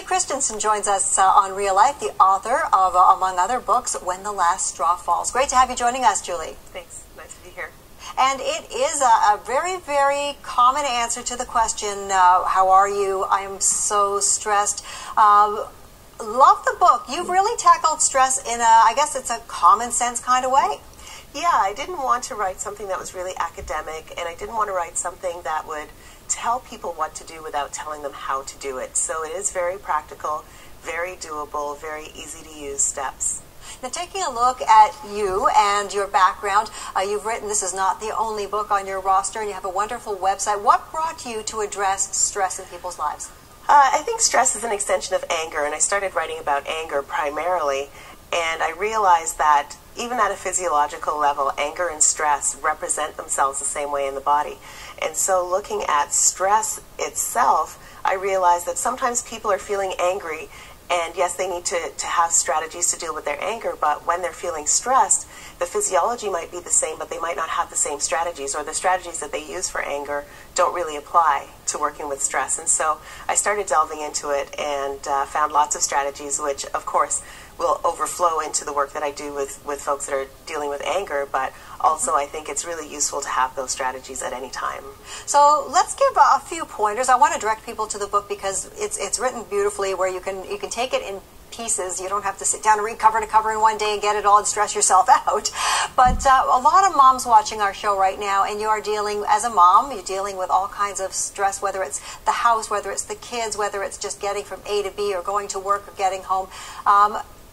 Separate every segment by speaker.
Speaker 1: Christensen joins us on Real Life, the author of, among other books, When the Last Straw Falls. Great to have you joining us, Julie.
Speaker 2: Thanks. Nice to be here.
Speaker 1: And it is a very, very common answer to the question, how are you? I am so stressed. Love the book. You've really tackled stress in I guess it's a common sense kind of way.
Speaker 2: Yeah, I didn't want to write something that was really academic, and I didn't want to write something that would tell people what to do without telling them how to do it. So it is very practical, very doable, very easy to use steps.
Speaker 1: Now, taking a look at you and your background, you've written, this is not the only book on your roster, and you have a wonderful website. What brought you to address stress in people's lives?
Speaker 2: I think stress is an extension of anger, and I started writing about anger primarily, and I realized that even at a physiological level, anger and stress represent themselves the same way in the body. And so looking at stress itself, I realized that sometimes people are feeling angry, and yes, they need to have strategies to deal with their anger, but when they're feeling stressed, the physiology might be the same, but they might not have the same strategies, or the strategies that they use for anger don't really apply to working with stress. And so I started delving into it and found lots of strategies, which of course will overflow into the work that I do with folks that are dealing with anger, but also I think it's really useful to have those strategies at any time.
Speaker 1: So let's give a few pointers. I want to direct people to the book because it's written beautifully, where you can take it in pieces. You don't have to sit down and read cover to cover in one day and get it all and stress yourself out. But a lot of moms watching our show right now, and you are dealing, as a mom, you're dealing with all kinds of stress, whether it's the house, whether it's the kids, whether it's just getting from A to B or going to work or getting home.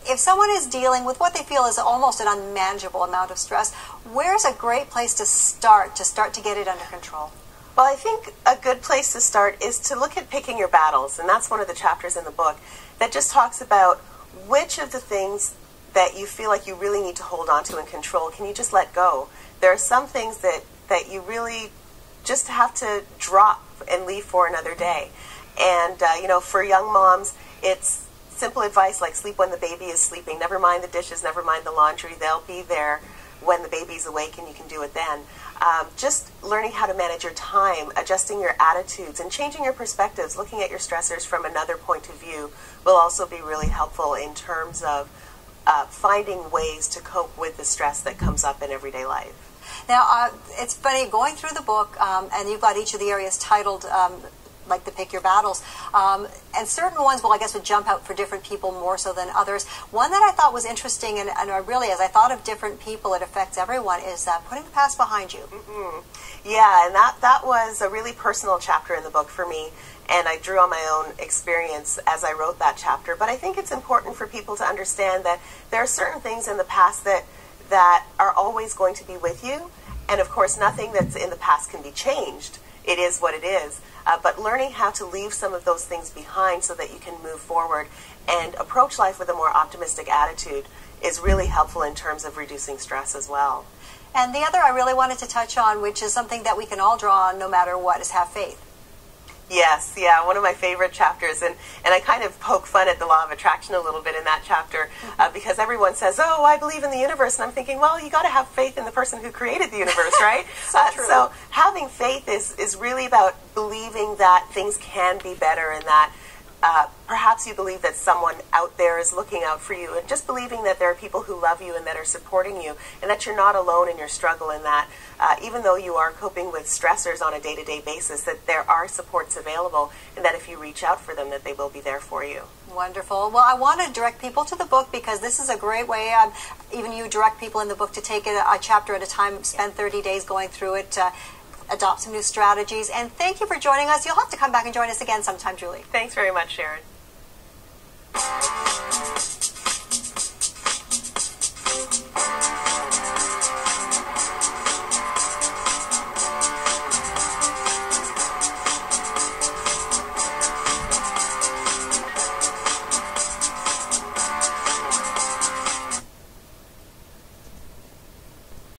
Speaker 1: If someone is dealing with what they feel is almost an unmanageable amount of stress, where's a great place to start to get it under control?
Speaker 2: Well, I think a good place to start is to look at picking your battles, and that's one of the chapters in the book that just talks about which of the things that you feel like you really need to hold on to and control can you just let go. There are some things that you really just have to drop and leave for another day. And, you know, for young moms, it's simple advice like sleep when the baby is sleeping. Never mind the dishes, never mind the laundry. They'll be there when the baby's awake and you can do it then. Just learning how to manage your time, adjusting your attitudes, and changing your perspectives, looking at your stressors from another point of view will also be really helpful in terms of finding ways to cope with the stress that comes up in everyday life.
Speaker 1: Now, it's funny, going through the book, and you've got each of the areas titled like the pick your battles, and certain ones, well, I guess would jump out for different people more so than others. One that I thought was interesting, and really, as I thought of different people, it affects everyone, is putting the past behind you.
Speaker 2: Mm-hmm. Yeah, and that was a really personal chapter in the book for me, and I drew on my own experience as I wrote that chapter. But I think it's important for people to understand that there are certain things in the past that are always going to be with you, and of course, nothing that's in the past can be changed. It is what it is. But learning how to leave some of those things behind so that you can move forward and approach life with a more optimistic attitude is really helpful in terms of reducing stress as well.
Speaker 1: And the other I really wanted to touch on, which is something that we can all draw on no matter what, is have faith.
Speaker 2: Yes, yeah, one of my favorite chapters, and I kind of poke fun at the law of attraction a little bit in that chapter, because everyone says, oh, I believe in the universe, and I'm thinking, well, you got to have faith in the person who created the universe, right? So having faith is really about believing that things can be better, and that perhaps you believe that someone out there is looking out for you, and just believing that there are people who love you and that are supporting you, and that you're not alone in your struggle, and that even though you are coping with stressors on a day-to-day basis, that there are supports available, and that if you reach out for them, that they will be there for you.
Speaker 1: Wonderful. Well, I want to direct people to the book because this is a great way, even you direct people in the book to take it a chapter at a time, spend 30 days going through it, adopt some new strategies. And thank you for joining us. You'll have to come back and join us again sometime, Julie.
Speaker 2: Thanks very much, Sharon.